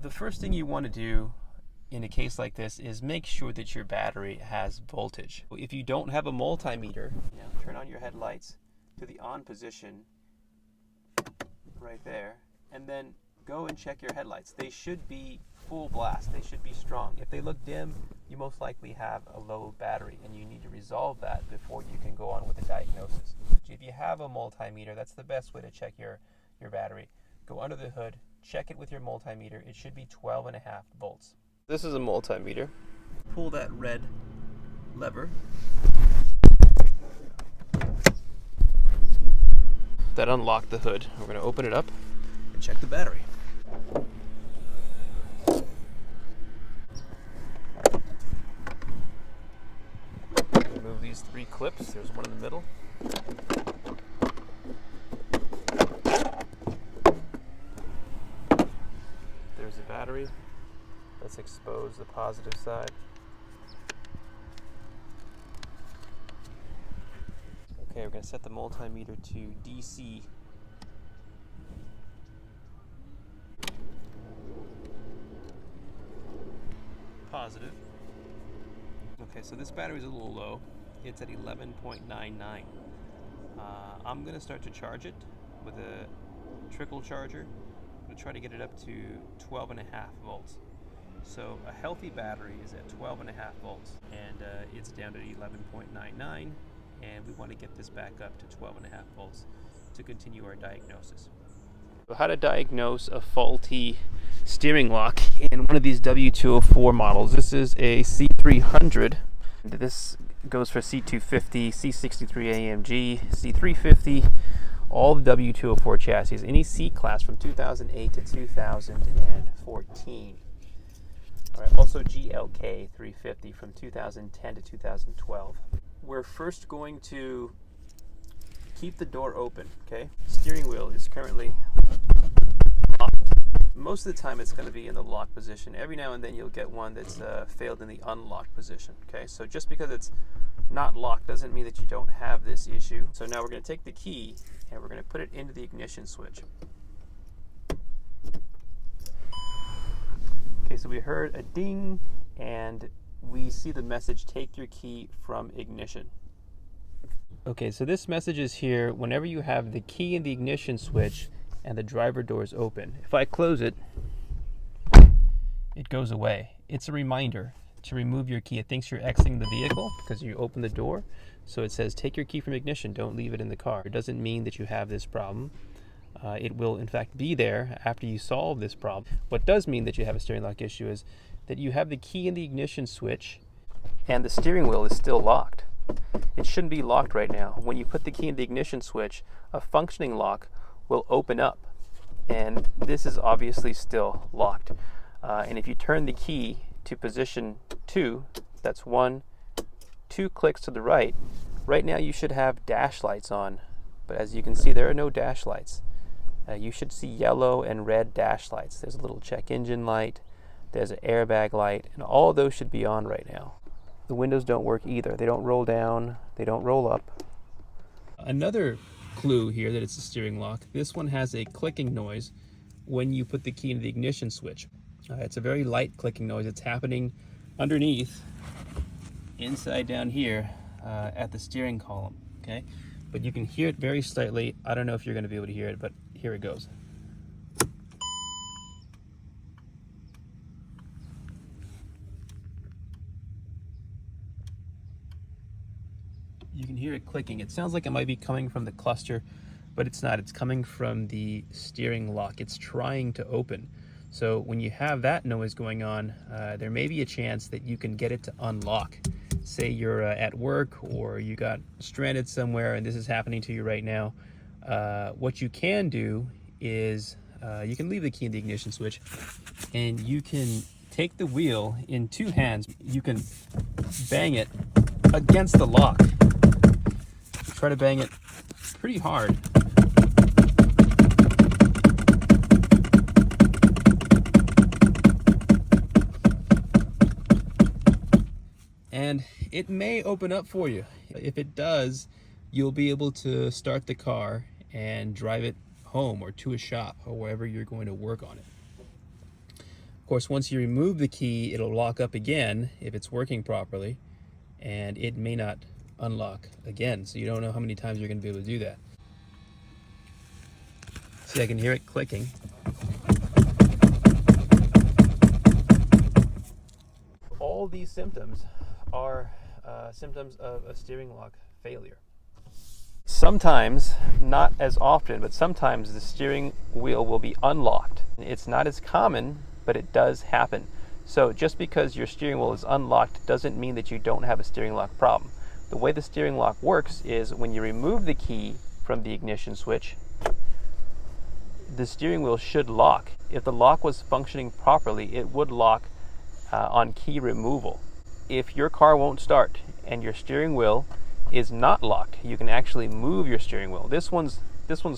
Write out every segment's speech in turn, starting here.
The first thing you want to do in a case like this is make sure that your battery has voltage. If you don't have a multimeter, turn on your headlights to the on position right there, and then go and check your headlights. They should be full blast. They should be strong. If they look dim, you most likely have a low battery, and you need to resolve that before you can go on with the diagnosis. If you have a multimeter, that's the best way to check your battery. Go under the hood, check it with your multimeter. It should be 12.5 volts. This is a multimeter. Pull that red lever. That unlocked the hood. We're going to open it up and check the battery. Remove these 3 clips. There's one in the middle. There's the battery. Let's expose the positive side. Okay, we're going to set the multimeter to DC. Positive. Okay, so this battery is a little low. It's at 11.99. I'm going to start to charge it with a trickle charger. I'm going to try to get it up to 12.5 volts. So a healthy battery is at 12.5 volts, and it's down to 11.99, and we want to get this back up to 12.5 volts to continue our diagnosis. So how to diagnose a faulty steering lock in one of these W204 models. This is a C300. This goes for C250, C63 AMG, C350, all the W204 chassis, any C-Class from 2008 to 2014. All right, also GLK 350 from 2010 to 2012. We're first going to keep the door open, okay? Steering wheel is currently locked. Most of the time it's going to be in the lock position. Every now and then you'll get one that's failed in the unlocked position, okay? So just because it's not locked doesn't mean that you don't have this issue. So now we're going to take the key and we're going to put it into the ignition switch. Okay, so we heard a ding and we see the message, take your key from ignition. Okay, so this message is here whenever you have the key in the ignition switch and the driver door is open. If I close it, it goes away. It's a reminder to remove your key. It thinks you're exiting the vehicle because you open the door. So it says, take your key from ignition, don't leave it in the car. It doesn't mean that you have this problem. It will in fact be there after you solve this problem. What does mean that you have a steering lock issue is that you have the key in the ignition switch and the steering wheel is still locked. It shouldn't be locked right now. When you put the key in the ignition switch, a functioning lock will open up, and this is obviously still locked. And if you turn the key to position 2, that's 1, 2 clicks to the right, right now you should have dash lights on, but as you can see there are no dash lights. You should see yellow and red dash lights. There's a little check engine light, there's an airbag light, and all of those should be on right now. The windows don't work either. They don't roll down, they don't roll up. Another clue here that it's a steering lock, this one has a clicking noise when you put the key into the ignition switch. It's a very light clicking noise. It's happening underneath, inside down here at the steering column, okay? But you can hear it very slightly. I don't know if you're going to be able to hear it, but here it goes. You can hear it clicking. It sounds like it might be coming from the cluster, but it's not. It's coming from the steering lock. It's trying to open. So when you have that noise going on, there may be a chance that you can get it to unlock. Say you're at work or you got stranded somewhere and this is happening to you right now. What you can do is you can leave the key in the ignition switch and you can take the wheel in 2 hands. You can bang it against the lock. Try to bang it pretty hard. And it may open up for you. If it does, you'll be able to start the car and drive it home or to a shop or wherever you're going to work on it. Of course, once you remove the key, it'll lock up again if it's working properly, and it may not unlock again, so you don't know how many times you're going to be able to do that. See, I can hear it clicking. All these symptoms are symptoms of a steering lock failure. Sometimes, not as often, but sometimes the steering wheel will be unlocked. It's not as common, but it does happen. So just because your steering wheel is unlocked doesn't mean that you don't have a steering lock problem. The way the steering lock works is when you remove the key from the ignition switch, the steering wheel should lock. If the lock was functioning properly, it would lock on key removal. If your car won't start and your steering wheel is not locked, you can actually move your steering wheel. This one's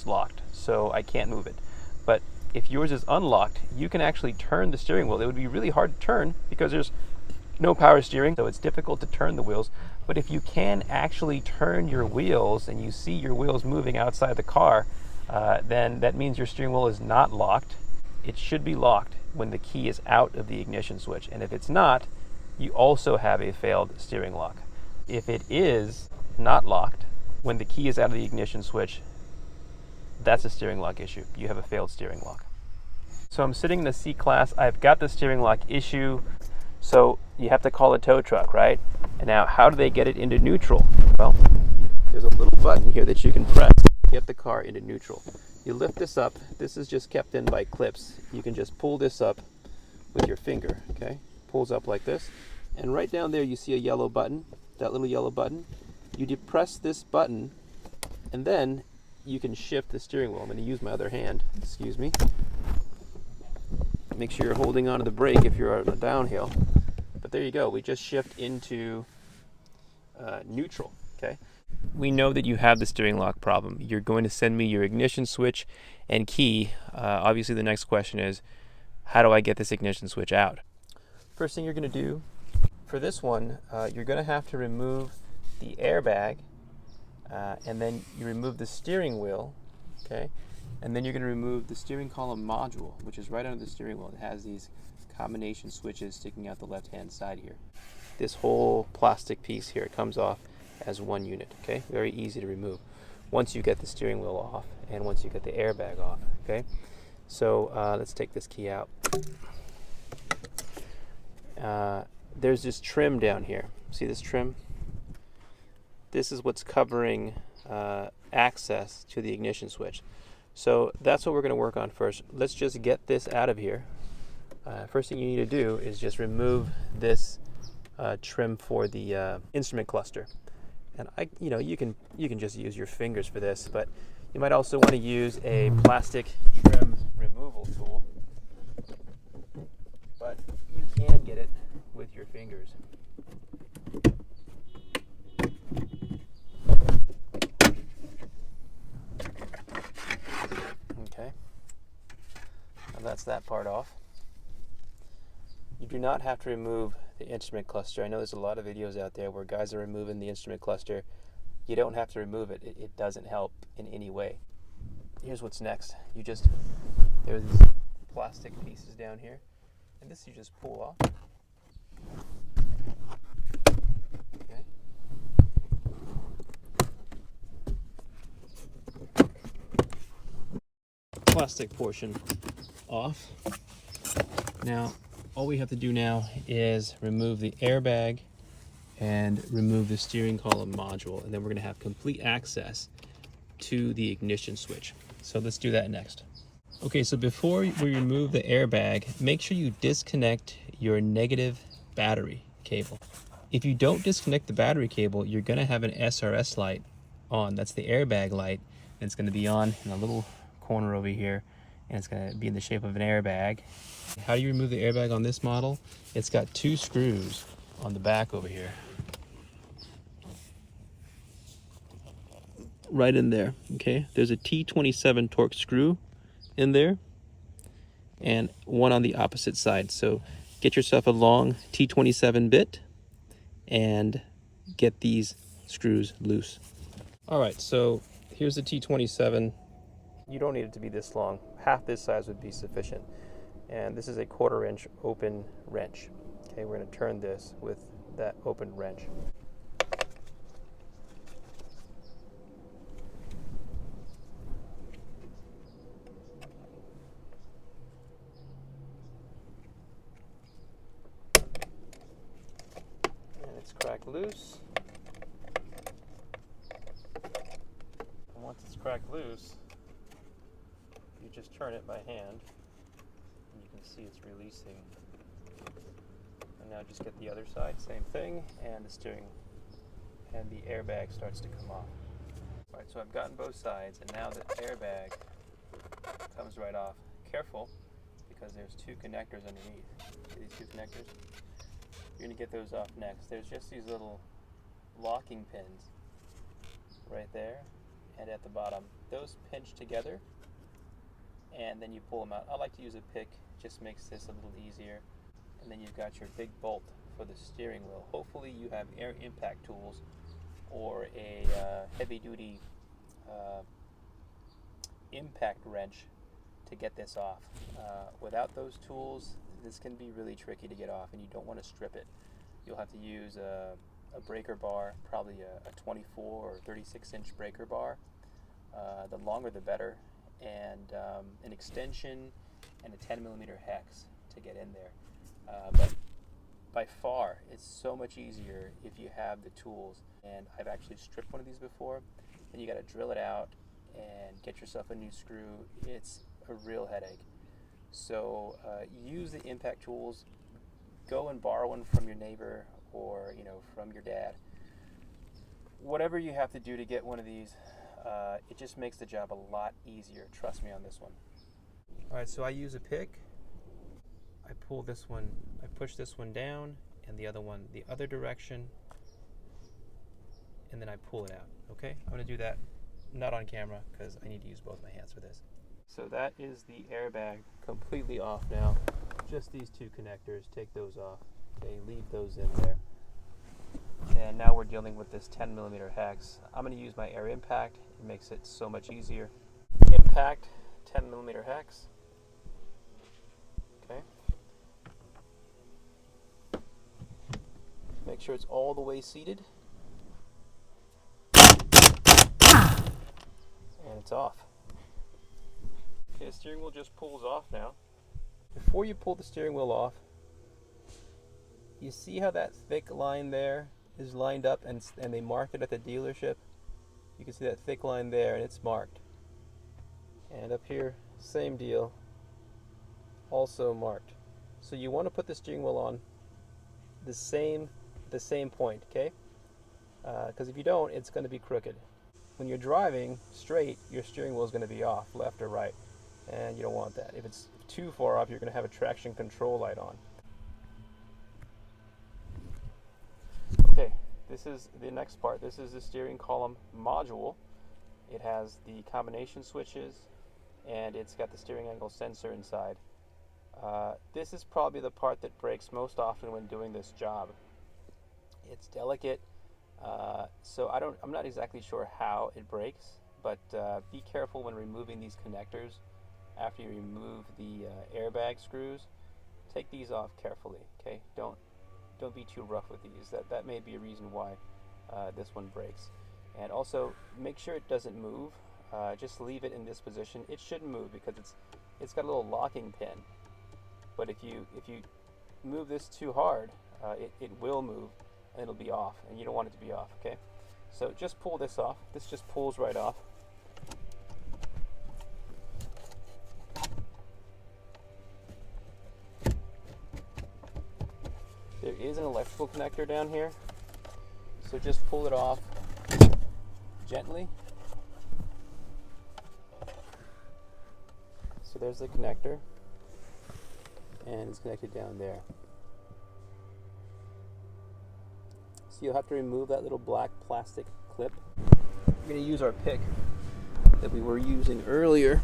locked, so I can't move it. But if yours is unlocked, you can actually turn the steering wheel. It would be really hard to turn because there's no power steering, so it's difficult to turn the wheels. But if you can actually turn your wheels and you see your wheels moving outside the car, then that means your steering wheel is not locked. It should be locked when the key is out of the ignition switch. And if it's not, you also have a failed steering lock. If it is not locked when the key is out of the ignition switch, that's a steering lock issue. You have a failed steering lock. So I'm sitting in the C-Class. I've got the steering lock issue. So you have to call a tow truck, right? And now, how do they get it into neutral? Well, there's a little button here that you can press to get the car into neutral. You lift this up. This is just kept in by clips. You can just pull this up with your finger, okay? Pulls up like this. And right down there you see a yellow button, that little yellow button. You depress this button, and then you can shift the steering wheel. I'm going to use my other hand, excuse me. Make sure you're holding onto the brake if you're on a downhill. But there you go, we just shift into neutral, okay? We know that you have the steering lock problem. You're going to send me your ignition switch and key. Obviously the next question is, how do I get this ignition switch out? First thing you're going to do, for this one, you're going to have to remove the airbag, and then you remove the steering wheel, okay? And then you're going to remove the steering column module, which is right under the steering wheel. It has these combination switches sticking out the left-hand side here. This whole plastic piece here comes off as one unit, okay? Very easy to remove once you get the steering wheel off and once you get the airbag off, okay? So let's take this key out. There's this trim down here. See this trim? This is what's covering access to the ignition switch. So that's what we're going to work on first. Let's just get this out of here. First thing you need to do is just remove this trim for the instrument cluster. And you can just use your fingers for this, but you might also want to use a plastic trim removal tool. But you can get it with your fingers. Okay, now that's that part off. You do not have to remove the instrument cluster. I know there's a lot of videos out there where guys are removing the instrument cluster. You don't have to remove it. It doesn't help in any way. Here's what's next. There's these plastic pieces down here, and this you just pull off. Okay. Plastic portion off. Now, all we have to do now is remove the airbag and remove the steering column module, and then we're going to have complete access to the ignition switch. So let's do that next. Okay, so before we remove the airbag, make sure you disconnect your negative battery cable. If you don't disconnect the battery cable, you're going to have an SRS light on. That's the airbag light, and it's going to be on in a little corner over here, and it's going to be in the shape of an airbag. How do you remove the airbag on this model? It's got two screws on the back over here. Right in there, okay? There's a T27 torque screw in there and one on the opposite side. So get yourself a long T27 bit and get these screws loose. All right, so here's the T27. You don't need it to be this long. Half this size would be sufficient. And this is a 1/4 inch open wrench. Okay, we're going to turn this with that open wrench. And it's cracked loose. And once it's cracked loose, you just turn it by hand, and you can see it's releasing. And now just get the other side, same thing, and the steering and the airbag starts to come off. All right, so I've gotten both sides, and now the airbag comes right off. Careful, because there's 2 connectors underneath. See these 2 connectors? You're gonna get those off next. There's just these little locking pins right there and at the bottom. Those pinch together, and then you pull them out. I like to use a pick, just makes this a little easier. And then you've got your big bolt for the steering wheel. Hopefully you have air impact tools or a heavy-duty impact wrench to get this off. Without those tools, this can be really tricky to get off, and you don't want to strip it. You'll have to use a breaker bar, probably a 24 or 36-inch breaker bar. The longer the better, and an extension and a 10mm hex to get in there. But by far, it's so much easier if you have the tools. And I've actually stripped one of these before. Then you got to drill it out and get yourself a new screw. It's a real headache. So use the impact tools. Go and borrow one from your neighbor or from your dad. Whatever you have to do to get one of these, it just makes the job a lot easier. Trust me on this one. All right, so I use a pick. I pull this one, I push this one down, and the other one the other direction, and then I pull it out. Okay, I'm going to do that not on camera because I need to use both my hands for this. So that is the airbag completely off now. Just these 2 connectors, take those off. Okay, leave those in there. And now we're dealing with this 10mm hex. I'm going to use my air impact. It makes it so much easier. Impact, 10mm hex. Okay. Make sure it's all the way seated. And it's off. Okay, the steering wheel just pulls off now. Before you pull the steering wheel off, you see how that thick line there is lined up and they marked it at the dealership? You can see that thick line there, and it's marked. And up here, same deal, also marked. So you want to put the steering wheel on the same point, okay? Because if you don't, it's going to be crooked. When you're driving straight, your steering wheel is going to be off, left or right, and you don't want that. If it's too far off, you're going to have a traction control light on. Okay, this is the next part. This is the steering column module. It has the combination switches, and it's got the steering angle sensor inside. This is probably the part that breaks most often when doing this job. It's delicate, so I'm not exactly sure how it breaks, but be careful when removing these connectors. After you remove the airbag screws, take these off carefully. Okay, don't be too rough with these. That may be a reason why this one breaks. And also make sure it doesn't move. Just leave it in this position. It shouldn't move because it's got a little locking pin. But if you move this too hard, it will move and it'll be off, and you don't want it to be off. Okay, so just pull this off. This just pulls right off. There is an electrical connector down here, so just pull it off gently. So there's the connector, and it's connected down there. So you'll have to remove that little black plastic clip. We're going to use our pick that we were using earlier.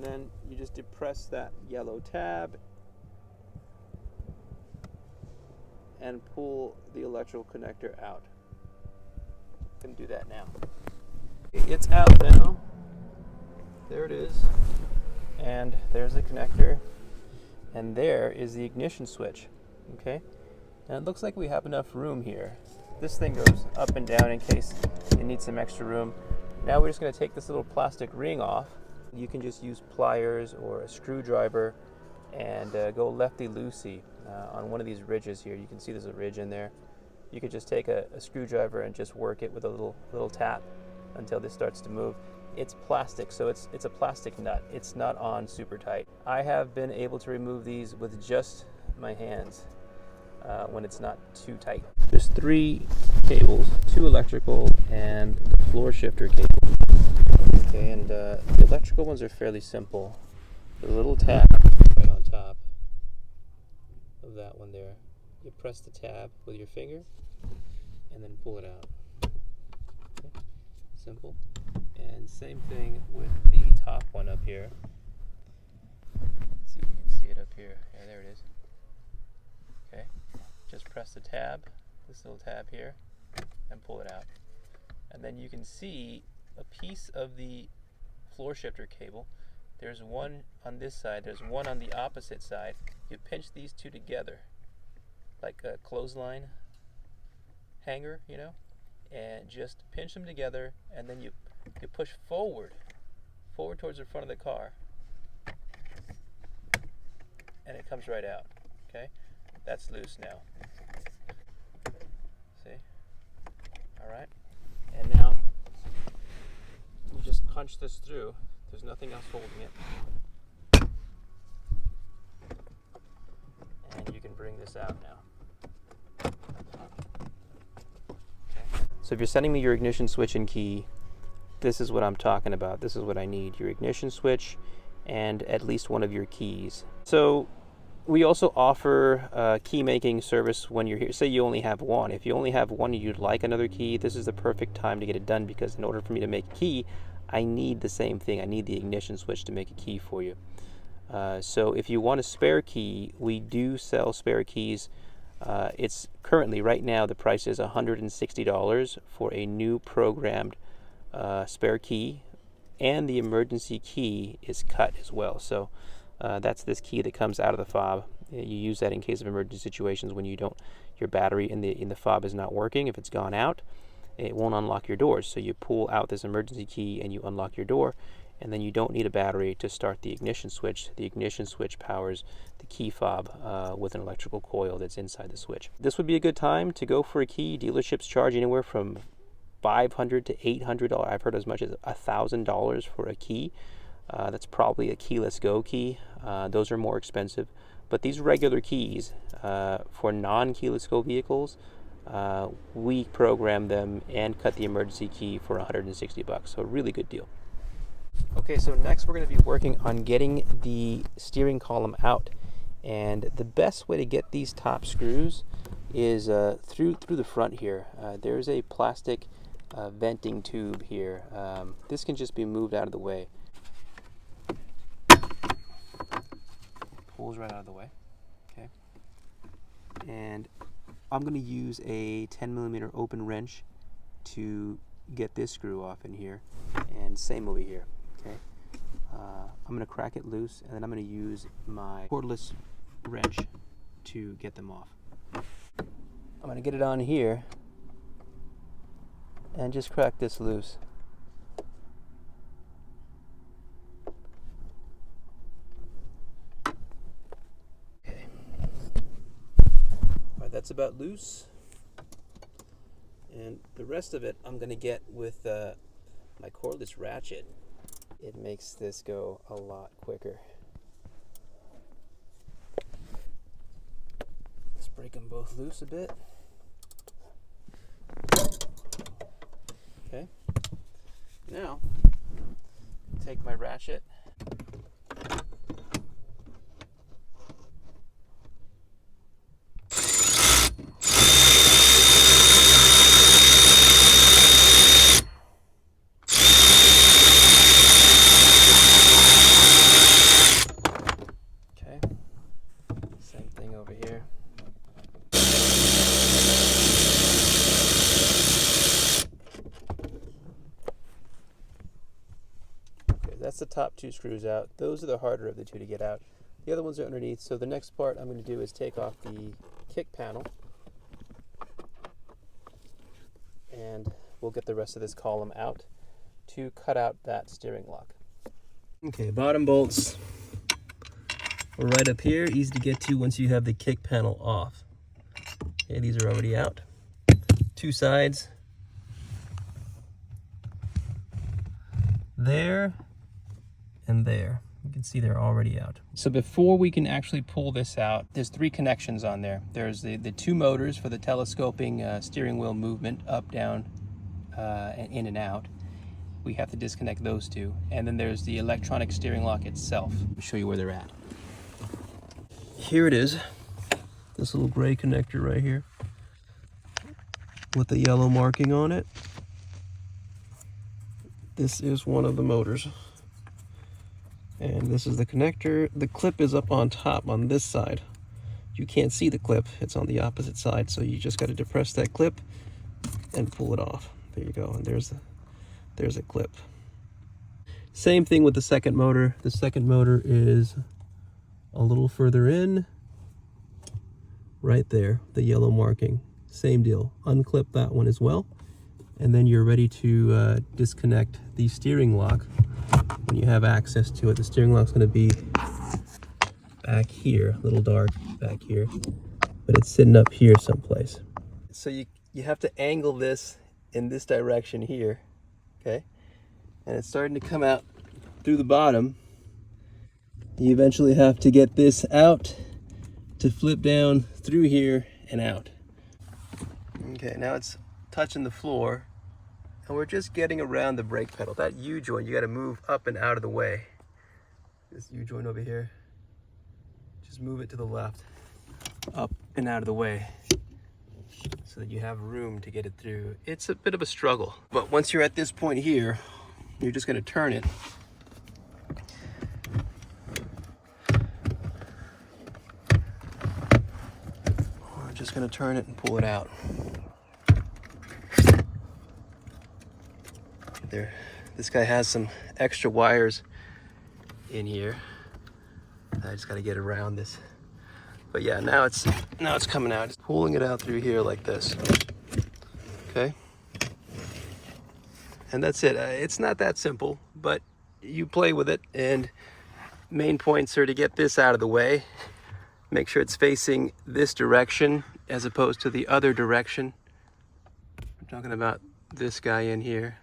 and then you just depress that yellow tab and pull the electrical connector out. You can do that now. It's out now. There it is. And there's the connector. And there is the ignition switch. Okay? And it looks like we have enough room here. This thing goes up and down in case it needs some extra room. Now we're just going to take this little plastic ring off. You can just use pliers or a screwdriver and go lefty-loosey on one of these ridges here. You can see there's a ridge in there. You could just take a screwdriver and just work it with a little tap until this starts to move. It's plastic, so it's a plastic nut. It's not on super tight. I have been able to remove these with just my hands when it's not too tight. There's 3 cables, 2 electrical and the floor shifter cable. Okay, and the electrical ones are fairly simple. The little tab right on top of that one there. You press the tab with your finger and then pull it out. Okay. Simple. And same thing with the top one up here. Let's see if we can see it up here. Yeah, there it is. Okay. Just press the tab, this little tab here, and pull it out. And then you can see a piece of the floor shifter cable. There's one on this side, there's one on the opposite side. You pinch these two together like a clothesline hanger, you know, and just pinch them together, and then you push forward towards the front of the car, and it comes right out. Okay, that's loose now. See? All right, and now you just punch this through. There's nothing else holding it, and you can bring this out now. So if you're sending me your ignition switch and key, this is what I'm talking about. This is what I need. Your ignition switch and at least one of your keys. So we also offer a key making service when you're here. Say you only have one. If you only have one and you'd like another key, this is the perfect time to get it done, because in order for me to make a key, I need the same thing. I need the ignition switch to make a key for you. So if you want a spare key, we do sell spare keys. It's currently, right now, the price is $160 for a new programmed spare key, and the emergency key is cut as well. So that's this key that comes out of the fob. You use that in case of emergency situations when your battery in the fob is not working. If it's gone out, it won't unlock your doors. So you pull out this emergency key and you unlock your door, and then you don't need a battery to start the ignition switch. The ignition switch powers the key fob with an electrical coil that's inside the switch. This would be a good time to go for a key. Dealerships charge anywhere from $500 to $800. I've heard as much as $1,000 for a key. That's probably a keyless go key. Those are more expensive. But these regular keys for non-keyless go vehicles, we program them and cut the emergency key for $160. So a really good deal. Okay, so next we're going to be working on getting the steering column out, and the best way to get these top screws is through the front here. There's a plastic venting tube here. This can just be moved out of the way. Pulls right out of the way. Okay, and I'm going to use a 10mm open wrench to get this screw off in here, and same over here. Okay, I'm going to crack it loose, and then I'm going to use my cordless wrench to get them off. I'm going to get it on here and just crack this loose. Okay, alright, that's about loose, and the rest of it I'm going to get with my cordless ratchet. It makes this go a lot quicker. Let's break them both loose a bit. Okay. Now, take my ratchet. That's the top two screws out. Those are the harder of the two to get out. The other ones are underneath. So the next part I'm going to do is take off the kick panel, and we'll get the rest of this column out to cut out that steering lock. Okay, bottom bolts are right up here, easy to get to once you have the kick panel off. Okay, these are already out. Two sides. There and there. You can see they're already out. So before we can actually pull this out, there's three connections on there. There's the two motors for the telescoping steering wheel movement, up, down, and in and out. We have to disconnect those two. And then there's the electronic steering lock itself. I'll show you where they're at. Here it is. This little gray connector right here with the yellow marking on it. This is one of the motors. And this is the connector. The clip is up on top on this side. You can't see the clip, it's on the opposite side, so you just got to depress that clip and pull it off. There you go, and there's a clip. Same thing with the second motor. The second motor is a little further in, right there, the yellow marking. Same deal, unclip that one as well, and then you're ready to disconnect the steering lock when you have access to it. The steering lock's going to be back here, a little dark back here, but it's sitting up here someplace. So you have to angle this in this direction here, okay? And it's starting to come out through the bottom. You eventually have to get this out to flip down through here and out. Okay, now it's touching the floor, and we're just getting around the brake pedal. That U-joint, you got to move up and out of the way. This U-joint over here, just move it to the left, up and out of the way, so that you have room to get it through. It's a bit of a struggle, but once you're at this point here, you're just going to turn it. We're just going to turn it and pull it out. There, this guy has some extra wires in here. I just got to get around this. But yeah, now it's coming out. Just pulling it out through here like this. Okay. And that's it. It's not that simple, but you play with it. And main points are to get this out of the way. Make sure it's facing this direction as opposed to the other direction. I'm talking about this guy in here.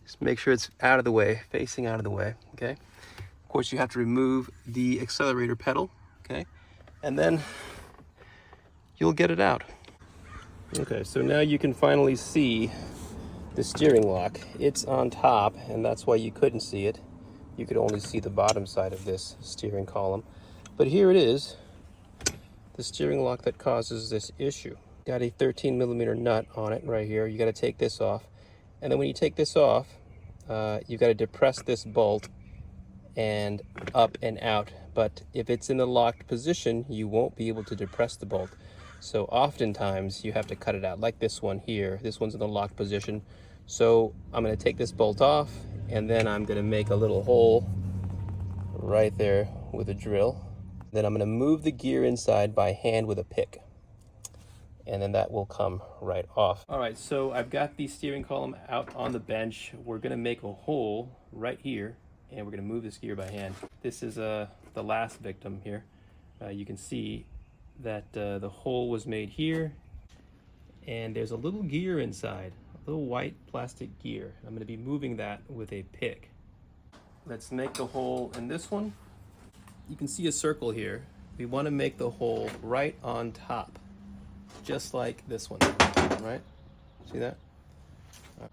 Just make sure it's out of the way, facing out of the way, okay? Of course, you have to remove the accelerator pedal, okay? And then you'll get it out. Okay, so now you can finally see the steering lock. It's on top, and that's why you couldn't see it. You could only see the bottom side of this steering column. But here it is, the steering lock that causes this issue. Got a 13mm nut on it right here. You got to take this off. And then when you take this off, you've got to depress this bolt and up and out. But if it's in the locked position, you won't be able to depress the bolt. So oftentimes you have to cut it out, like this one here. This one's in the locked position. So I'm going to take this bolt off, and then I'm going to make a little hole right there with a drill. Then I'm going to move the gear inside by hand with a pick, and then that will come right off. All right, so I've got the steering column out on the bench. We're going to make a hole right here, and we're going to move this gear by hand. This is the last victim here. You can see that the hole was made here, and there's a little gear inside, a little white plastic gear. I'm going to be moving that with a pick. Let's make the hole in this one. You can see a circle here. We want to make the hole right on top, just like this one, right? See that? All right.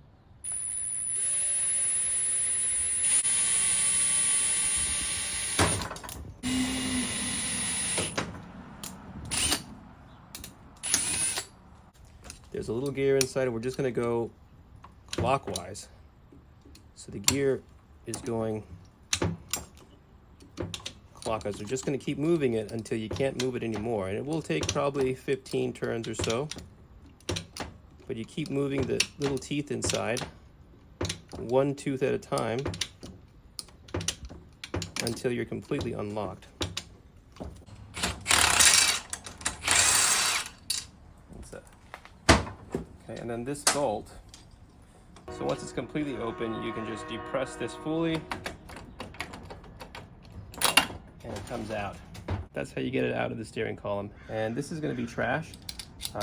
There's a little gear inside, and we're just going to go clockwise. So the gear is going clockwise. We're just going to keep moving it until you can't move it anymore, and it will take probably 15 turns or so. But you keep moving the little teeth inside, one tooth at a time, until you're completely unlocked. Okay, and then this bolt, so once it's completely open, you can just depress this fully and it comes out. That's how you get it out of the steering column. And this is going to be trash.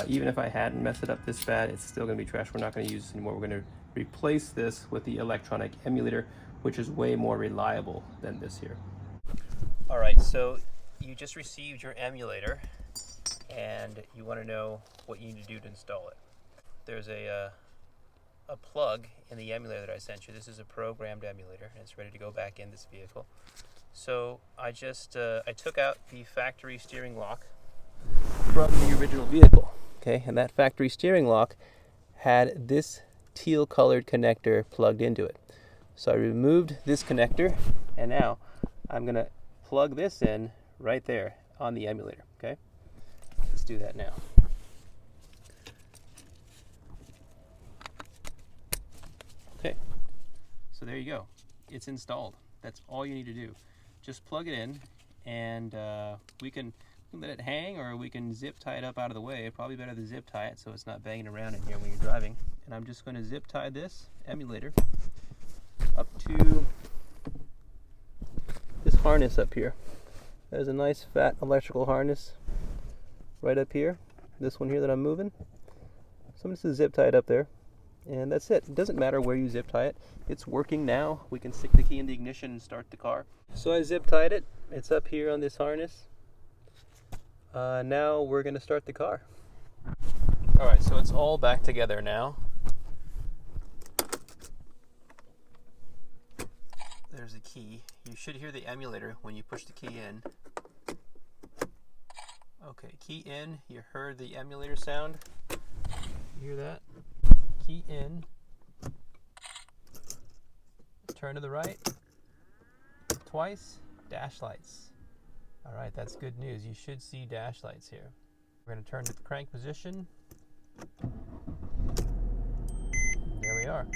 Even if I hadn't messed it up this bad, it's still going to be trash. We're not going to use this anymore. We're going to replace this with the electronic emulator, which is way more reliable than this here. All right, so you just received your emulator and you want to know what you need to do to install it. There's a plug in the emulator that I sent you. This is a programmed emulator and it's ready to go back in this vehicle. So I just I took out the factory steering lock from the original vehicle. Okay, and that factory steering lock had this teal colored connector plugged into it. So I removed this connector and now I'm gonna plug this in right there on the emulator. Okay, let's do that now. Okay, so there you go. It's installed. That's all you need to do. Just plug it in, and we can let it hang, or we can zip tie it up out of the way. Probably better to zip tie it so it's not banging around in here when you're driving. And I'm just going to zip tie this emulator up to this harness up here. There's a nice fat electrical harness right up here. This one here that I'm moving. So I'm just going to zip tie it up there. And that's it. It doesn't matter where you zip tie it. It's working now. We can stick the key in the ignition and start the car. So I zip tied it. It's up here on this harness. Now we're going to start the car. All right, so it's all back together now. There's the key. You should hear the emulator when you push the key in. Okay, key in. You heard the emulator sound. You hear that? Key in, turn to the right, twice, dash lights. All right, that's good news. You should see dash lights here. We're going to turn to the crank position. There we are.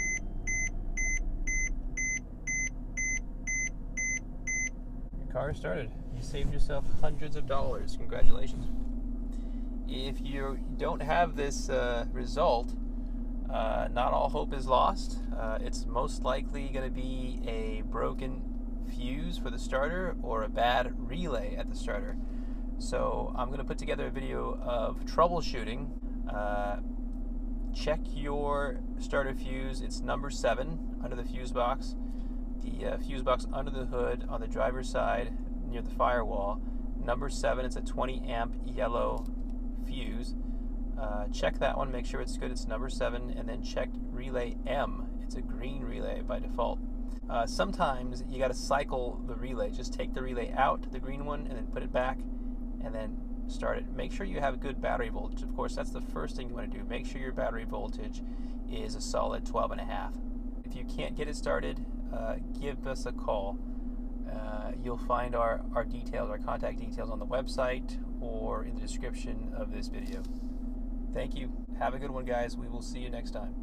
Your car started. You saved yourself hundreds of dollars. Congratulations. If you don't have this result, not all hope is lost. It's most likely going to be a broken fuse for the starter or a bad relay at the starter. So I'm going to put together a video of troubleshooting. Check your starter fuse. It's number 7 under the fuse box. The fuse box under the hood on the driver's side near the firewall. Number 7, it's a 20 amp yellow fuse. Check that one, make sure it's good, it's number 7, and then check relay M. It's a green relay by default. Sometimes you got to cycle the relay. Just take the relay out, the green one, and then put it back, and then start it. Make sure you have good battery voltage. Of course, that's the first thing you want to do. Make sure your battery voltage is a solid 12.5. If you can't get it started, give us a call. You'll find our details, our contact details on the website or in the description of this video. Thank you. Have a good one, guys. We will see you next time.